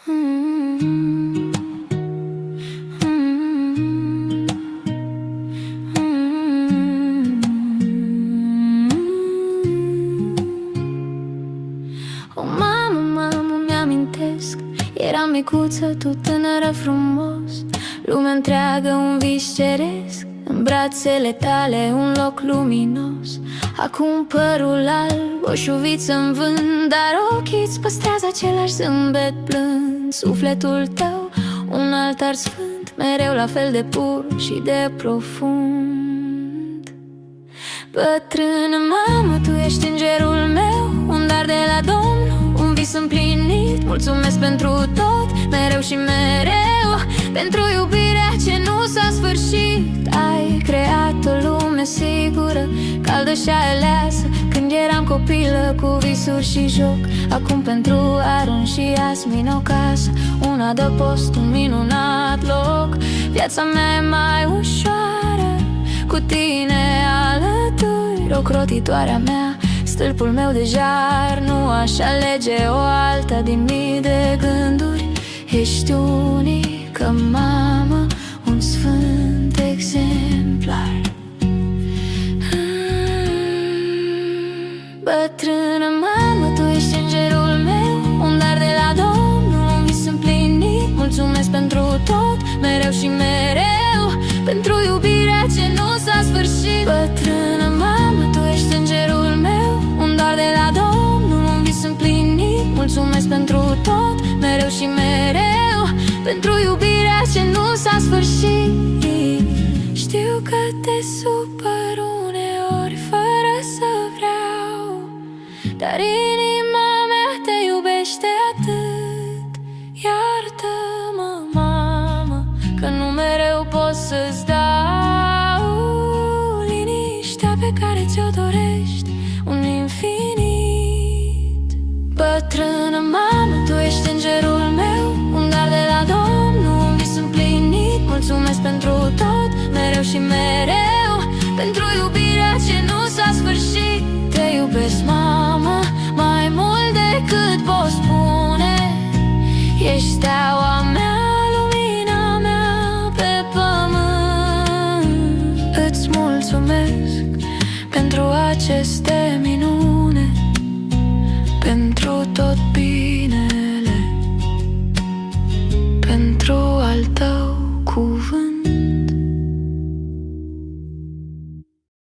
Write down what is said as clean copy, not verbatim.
O, mamă, mamă, mi-amintesc, eram micuță, tu tânără frumos. Lumea întreagă un vis ceresc, în brațele tale un loc luminos. Acum părul alb, o șuviță în vânt, dar ochii-ți păstrează același zâmbet blând. Sufletul tău, un altar sfânt, mereu la fel de pur și de profund. Bătrână mamă, tu ești îngerul meu, un dar de la Domnul, un vis împlinit. Mulțumesc pentru tot, mereu și mereu, pentru iubirea ce nu s-a sfârșit. Ai creat o lume sigură, caldă și aleasă, când eram copilă cu visuri și joc. Acum pentru Aron și Yasmin o casă, un adăpost, un minunat loc. Viața mea e mai ușoară cu tine alături, ocrotitoarea mea, stâlpul meu de jar. Nu aș alege o alta din mii de gânduri. Ești unică, mamă, un sfânt exemplar. Bătrână mamă, tu ești îngerul meu, un dar de la Domnul, un vis împlinit. Mulțumesc pentru tot, mereu și mereu, pentru iubirea ce nu s-a sfârșit. Bătrână mamă, tu ești îngerul meu, un dar de la Domnul, un vis împlinit. Mulțumesc pentru tot, mereu și mereu, pentru iubirea ce nu s-a sfârșit. Știu că te supăr uneori fără să vreau, dar inima mea te iubește atât. Iartă-mă, mamă, că nu mereu pot să-ți dau liniștea pe care ți-o dorești, un infinit. Bătrână mamă, tu ești îngerul meu, un dar de la Domnul, un vis împlinit. Mulțumesc pentru tot, mereu și mereu, pentru iubirea ce nu s-a sfârșit. Te iubesc, mamă, mai mult decât pot spune. Ești steaua mea, lumina mea pe pământ. Îți mulțumesc pentru aceste minuni.